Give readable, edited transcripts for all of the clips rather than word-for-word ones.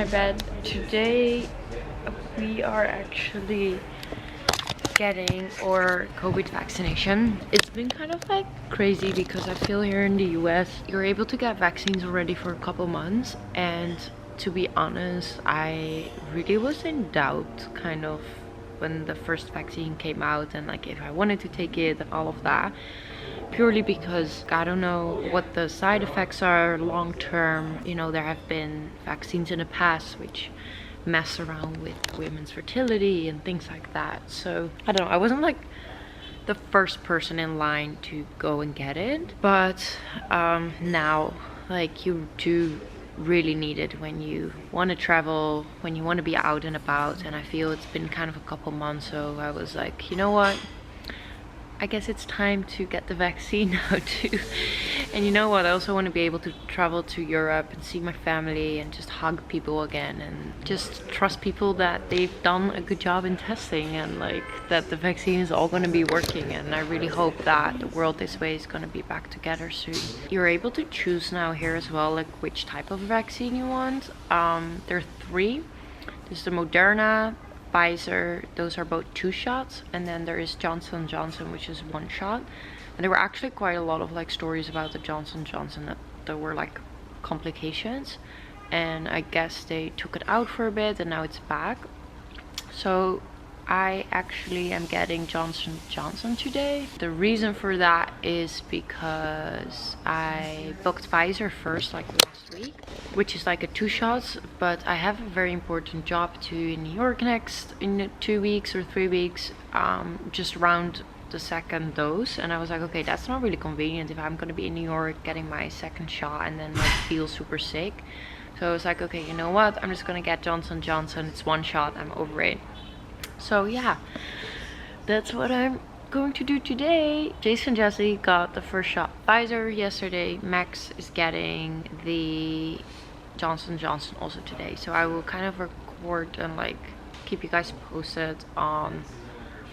bed. Today we are actually getting our COVID vaccination. It's been kind of like crazy because I feel here in the US you're able to get vaccines already for a couple months, and to be honest, I really was in doubt kind of when the first vaccine came out and like if I wanted to take it and all of that, purely because I don't know what the side effects are long term. You know, there have been vaccines in the past which mess around with women's fertility and things like that. So I don't know, I wasn't like the first person in line to go and get it, but now like you do really need it when you want to travel, when you want to be out and about. And I feel it's been kind of a couple months, so I was like, you know what, I guess it's time to get the vaccine now too. And you know what, I also want to be able to travel to Europe and see my family and just hug people again and just trust people that they've done a good job in testing and like that the vaccine is all going to be working. And I really hope that the world this way is going to be back together soon. You're able to choose now here as well like which type of vaccine you want. There are three. There's the Moderna, Pfizer, those are both 2 shots, and then there is Johnson & Johnson, which is 1 shot. And there were actually quite a lot of like stories about the Johnson & Johnson that there were like complications, and I guess they took it out for a bit and now it's back. So I actually am getting Johnson & Johnson today. The reason for that is because I booked Pfizer first like last week, which is like a 2 shots, but I have a very important job to in New York next in 2 weeks or 3 weeks, just around the 2nd dose. And I was like, okay, that's not really convenient if I'm gonna be in New York getting my 2nd shot and then like feel super sick. So I was like, okay, you know what, I'm just gonna get Johnson & Johnson. It's 1 shot, I'm over it. So yeah, that's what I'm going to do today. Jason and Jesse got the first shot Pfizer yesterday. Max is getting the Johnson & Johnson also today. So I will kind of record and like keep you guys posted on,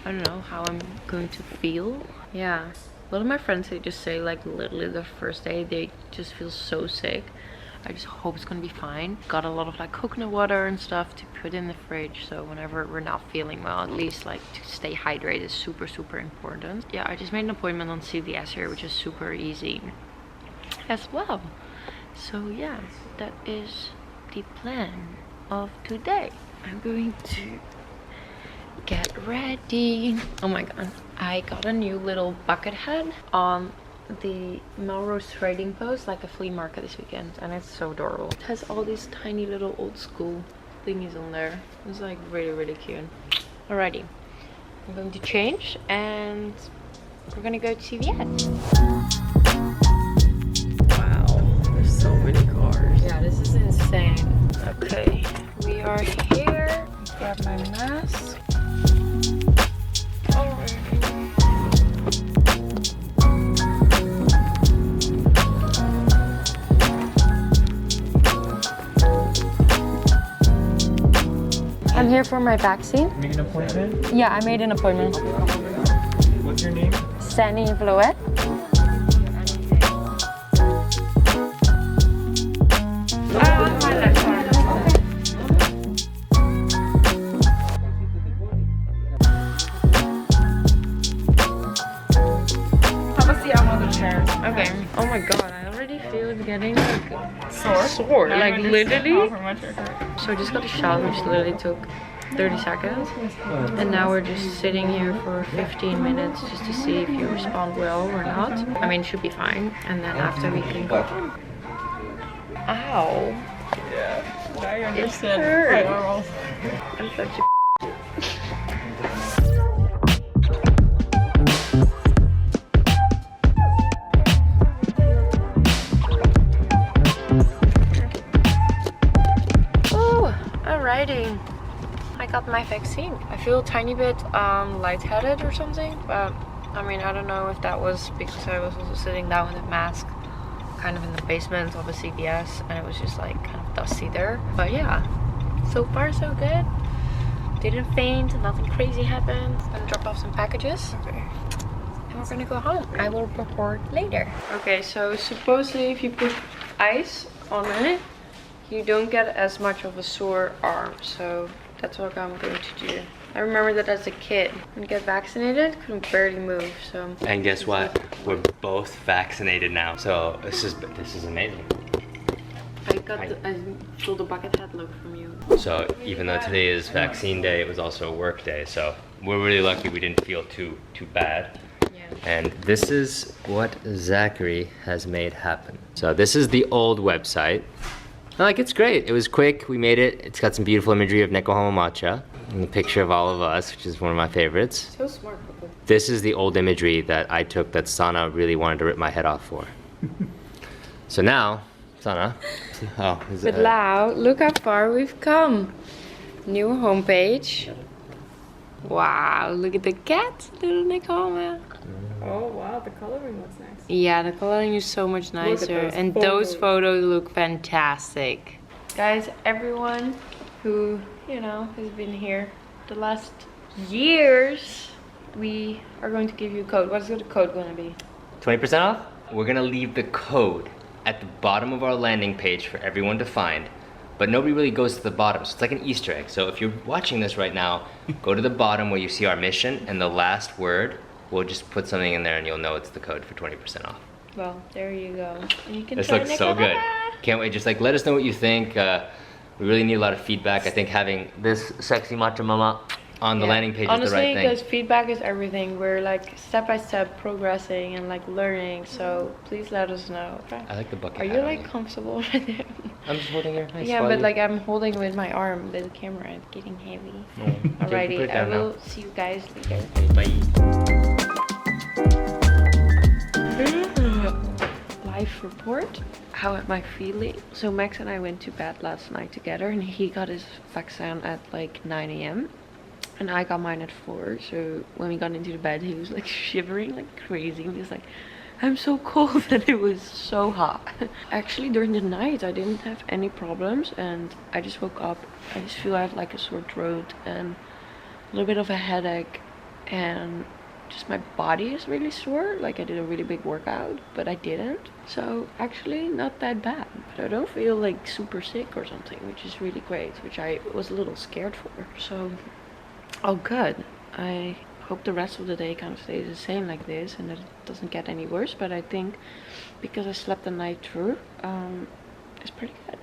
I don't know, how I'm going to feel. Yeah, a lot of my friends, they just say like literally the first day they just feel so sick. I just hope it's gonna be fine. Got a lot of like coconut water and stuff to put in the fridge, so whenever we're not feeling well, at least like to stay hydrated is super important. Yeah, I just made an appointment on CVS here, which is super easy as well. So yeah, that is the plan of today. I'm going to get ready. Oh my god, I got a new little bucket hat on the Melrose Trading Post, like a flea market this weekend, and it's so adorable. It has all these tiny little old school thingies on there. It's like really cute. Alrighty, I'm going to change and we're gonna go to CVS. Wow, there's so many cars. Yeah, this is insane. Okay, we are here. Grab my mask. I'm here for my vaccine. Make an appointment? Yeah, I made an appointment. What's your name? Sanne Vloet. Okay. Oh my god, I already feel it getting like sore. Like literally. So I just got a shot, which literally took 30 seconds. And now we're just sitting here for 15 minutes just to see if you respond well or not. I mean, it should be fine. And then after we can go home. Ow. Yeah. Now you understand. I'm such a I got my vaccine. I feel a tiny bit lightheaded or something, but I mean, I don't know if that was because I was also sitting down with a mask kind of in the basement of a CVS and it was just like kind of dusty there. But yeah, so far so good. Didn't faint, nothing crazy happened. I'm gonna drop off some packages. Okay. And we're gonna go home. I will report later. Okay, so supposedly if you put ice on it, you don't get as much of a sore arm, so that's what I'm going to do. I remember that as a kid, when I get vaccinated, couldn't barely move, so. And guess what? We're both vaccinated now, so this is amazing. I stole the bucket hat look from you. So even though today is vaccine day, it was also a work day, so we're really lucky we didn't feel too bad. Yeah. And this is what Zachary has made happen. So this is the old website. Like, it's great. It was quick. We made it. It's got some beautiful imagery of Nekohama matcha and a picture of all of us, which is one of my favorites. So smart, Papa. This is the old imagery that I took that Sanne really wanted to rip my head off for. So now, Sanne. Oh, But Lau, look how far we've come. New homepage. Wow, look at the cat, little Nekohama. Oh wow, the coloring looks nice. Yeah, the coloring is so much nicer, and those photos look fantastic. Guys, everyone who, you know, has been here the last years, we are going to give you a code. What's the code going to be? 20% off? We're gonna leave the code at the bottom of our landing page for everyone to find, but nobody really goes to the bottom, so it's like an Easter egg. So if you're watching this right now, go to the bottom where you see our mission, and the last word, we'll just put something in there and you'll know it's the code for 20% off. Well, there you go. And you can This try looks so good. Can't wait. Just like let us know what you think. We really need a lot of feedback. I think having this sexy matcha mama on the landing page is the right thing. Honestly, because feedback is everything. We're like step by step progressing and like learning. So please let us know. Okay? I like the bucket. Are you like comfortable right there? I'm just holding your nice. Yeah, but like I'm holding with my arm. The camera is getting heavy. Alrighty, I will see you guys later. Bye. Life report. How am I feeling? So Max and I went to bed last night together, and he got his vaccine at like 9 a.m. and I got mine at 4. So when we got into the bed, he was like shivering like crazy. He was like, I'm so cold, and it was so hot. Actually, during the night, I didn't have any problems, and I just woke up. I just feel I have like a sore throat and a little bit of a headache, and just my body is really sore. Like I did a really big workout, but I didn't. So actually not that bad. But I don't feel like super sick or something, which is really great, which I was a little scared for. So, oh good. I hope the rest of the day kind of stays the same like this and that it doesn't get any worse. But I think because I slept the night through, it's pretty good.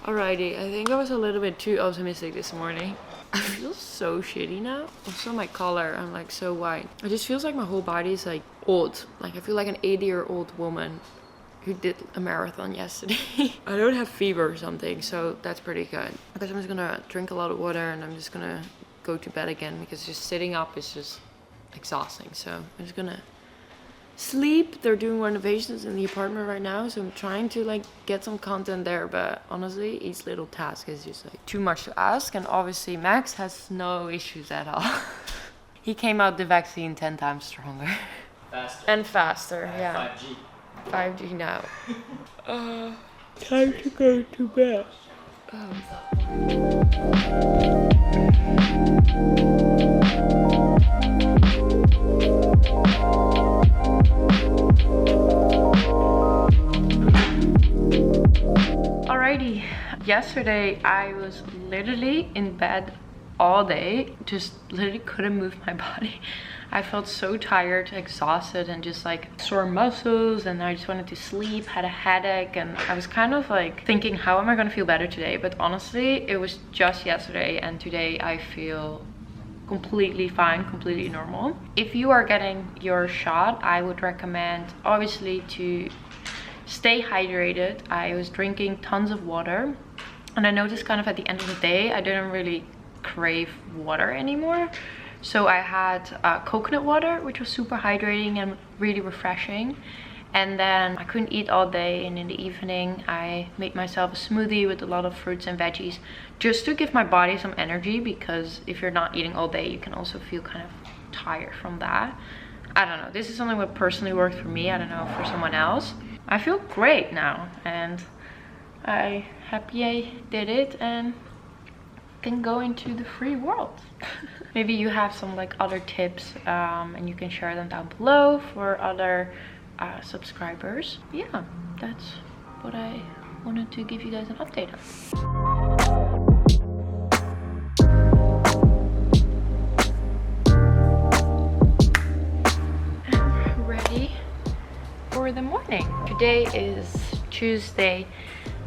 Alrighty, I think I was a little bit too optimistic this morning. I feel so shitty now. Also my color, I'm like so white. It just feels like my whole body is like old. Like I feel like an 80-year-old woman who did a marathon yesterday. I don't have fever or something, so that's pretty good. I guess I'm just gonna drink a lot of water and I'm just gonna go to bed again because just sitting up is just exhausting. So I'm just gonna sleep. They're doing renovations in the apartment right now, so I'm trying to like get some content there, but honestly each little task is just like too much to ask. And obviously Max has no issues at all. He came out the vaccine 10 times stronger. Faster. And faster, yeah. 5G. 5G now. Time to go to bed. Alrighty, yesterday I was literally in bed all day, just literally couldn't move my body. I felt so tired, exhausted, and just like sore muscles, and I just wanted to sleep, had a headache, and I was kind of like thinking, how am I gonna feel better today? But honestly, it was just yesterday, and today I feel completely fine, completely normal. If you are getting your shot, I would recommend obviously to stay hydrated. I was drinking tons of water, and I noticed kind of at the end of the day I didn't really crave water anymore. So I had coconut water, which was super hydrating and really refreshing. And then I couldn't eat all day, and in the evening I made myself a smoothie with a lot of fruits and veggies just to give my body some energy, because if you're not eating all day you can also feel kind of tired from that. I don't know, this is something that personally worked for me. I don't know for someone else. I feel great now, and I'm happy I did it and can go into the free world. Maybe you have some like other tips, and you can share them down below for other subscribers. Yeah, that's what I wanted to give you guys an update on. I'm ready for the morning. Today is Tuesday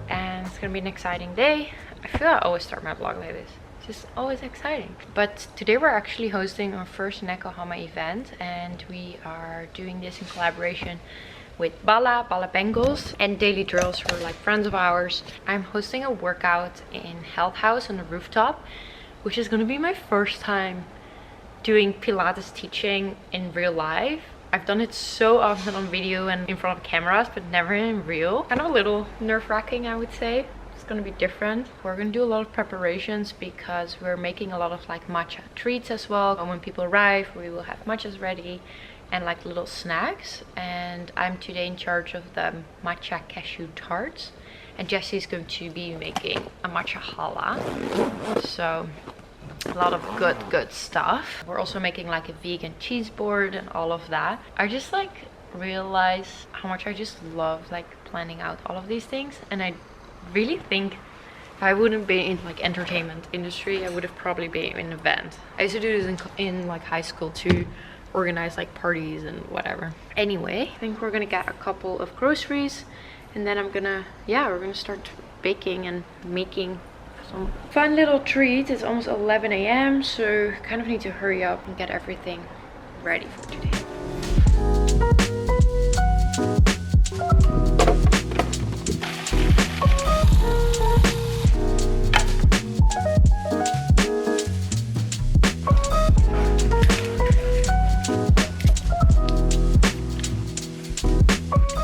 and it's gonna be an exciting day. I feel I always start my vlog like this. Just always exciting. But today we're actually hosting our first Nekohama event, and we are doing this in collaboration with Bala Bengals and Daily Drills, who are like friends of ours. I'm hosting a workout in Health House on the rooftop, which is gonna be my first time doing Pilates teaching in real life. I've done it so often on video and in front of cameras, but never in real. Kind of a little nerve-wracking, I would say. It's gonna be different. We're gonna do a lot of preparations because we're making a lot of like matcha treats as well. And when people arrive, we will have matchas ready and like little snacks. And I'm today in charge of the matcha cashew tarts, and Jesse's going to be making a matcha challah. So a lot of good stuff. We're also making like a vegan cheese board and all of that. I just like realize how much I just love like planning out all of these things, and I really think if I wouldn't be in like entertainment industry, I would have probably been in an event. I used to do this in like high school to organize like parties and whatever. Anyway, I think we're gonna get a couple of groceries, and then we're gonna start baking and making some fun little treats. It's almost 11 AM, so kind of need to hurry up and get everything ready for today.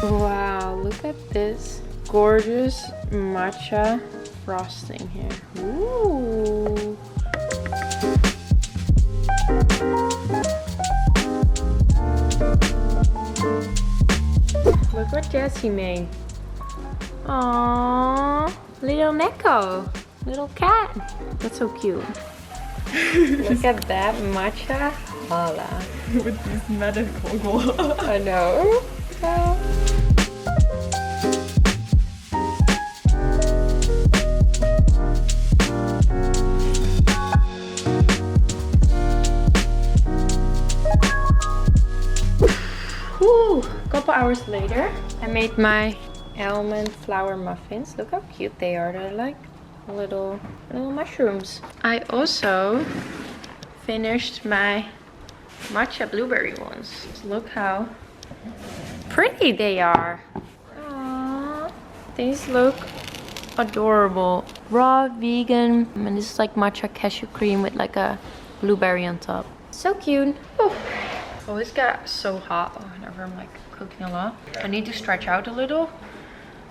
Wow, look at this gorgeous matcha frosting here. Ooh. Look what Jessie made. Aww, little Neko, little cat. That's so cute. Look at that matcha challah. With these medical gloves. I know. Whew, a couple hours later, I made my almond flour muffins. Look how cute they are. They're like little mushrooms. I also finished my matcha blueberry ones. Look how pretty they are. Aww. These look adorable. Raw, vegan, and this is like matcha cashew cream with like a blueberry on top. So cute. Oh, always get so hot whenever I'm like cooking a lot. I need to stretch out a little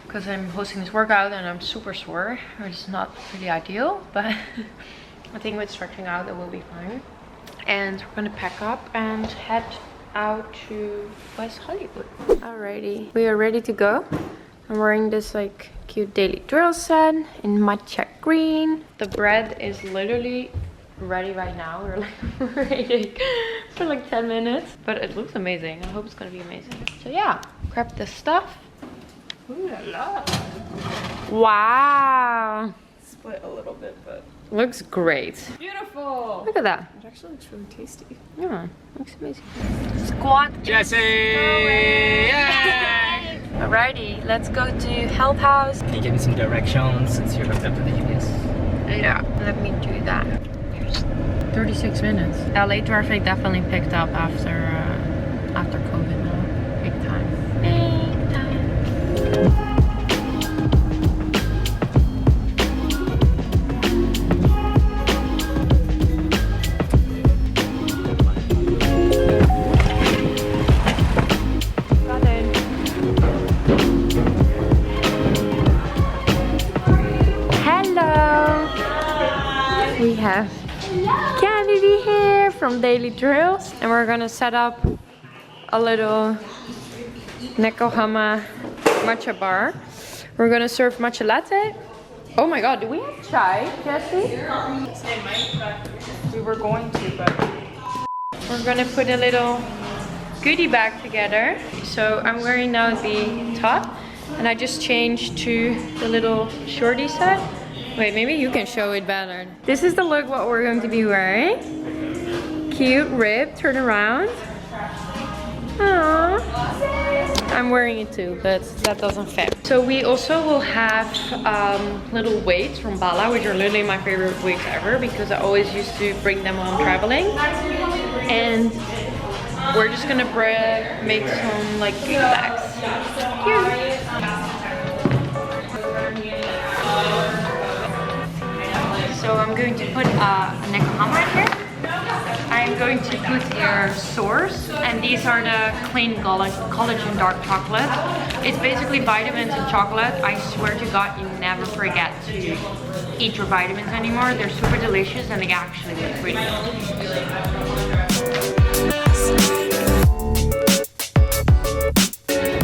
because I'm hosting this workout and I'm super sore. It's not really ideal, but I think with stretching out it will be fine. And we're gonna pack up and head out to West Hollywood. Alrighty, we are ready to go. I'm wearing this like cute Daily Drill set in matcha green. The bread is literally ready right now. We're like waiting for like 10 minutes, but it looks amazing. I hope it's gonna be amazing. So yeah, grab the stuff. Ooh la la. Wow. Split a little bit, but looks great. beautiful. Look at that. It actually looks really tasty. Yeah, looks amazing. Squat. Jesse! Yay! Alrighty, let's go to Health House. Can you give me some directions since you're hooked up to the GPS? Yeah, let me do that. There's 36 minutes. LA traffic definitely picked up after COVID now. Big time. Big time. We have Kennedy here from Daily Drills, and we're gonna set up a little Nekohama matcha bar. We're gonna serve matcha latte. Oh my god, do we have chai, Jessie? We were going to, but We're gonna put a little goodie bag together. So I'm wearing now the top, And I just changed to the little shorty set. Wait, maybe you can show it better. This is the look what we're going to be wearing. Cute rib, turn around. Aww. I'm wearing it too, but that doesn't fit. So we also will have little wigs from Bala, which are literally my favorite wigs ever because I always used to bring them while I'm traveling. And we're just gonna make some like wig bags. Cute. So I'm going to put a neck arm right here. I'm going to put here Source, and these are the clean collagen dark chocolate. It's basically vitamins and chocolate. I swear to God, you never forget to eat your vitamins anymore. They're super delicious and they actually look really good.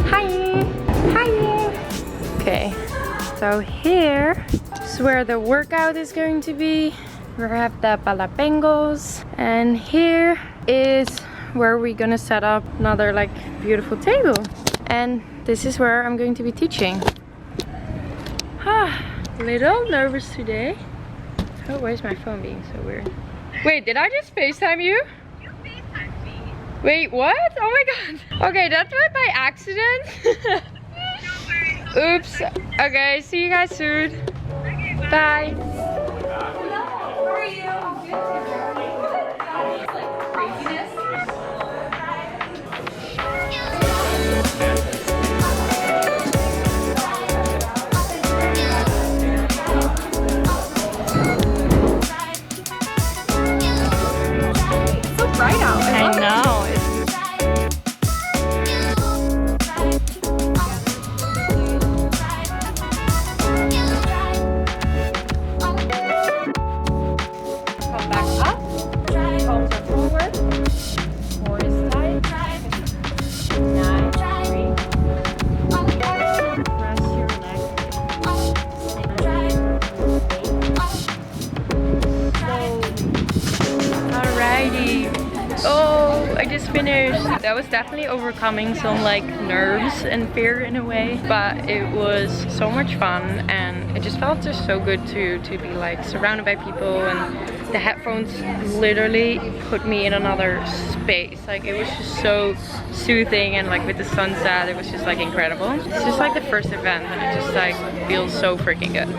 Hi! Hi! Okay, so here is where the workout is going to be. We have the palapengos, and here is where we're gonna set up another like beautiful table, and this is where I'm going to be teaching. Little nervous today. Oh, where's my phone being so weird? Wait, did I just FaceTime you? You FaceTimed me. Wait, what? Oh my god. Okay, that went by accident. Oops. Okay, see you guys soon. Okay, bye. That was definitely overcoming some like nerves and fear in a way, but it was so much fun, and it just felt just so good to be like surrounded by people, and the headphones literally put me in another space. Like it was just so soothing, and like with the sunset it was just like incredible. It's just like the first event and it just like feels so freaking good.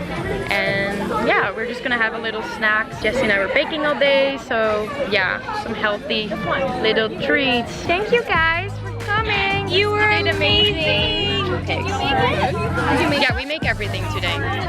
And yeah, we're just gonna have a little snacks. Jessie and I were baking all day, so yeah, some healthy little treats. Thank you guys for coming. You were amazing. Okay. Did you make it? Yeah, we make everything today.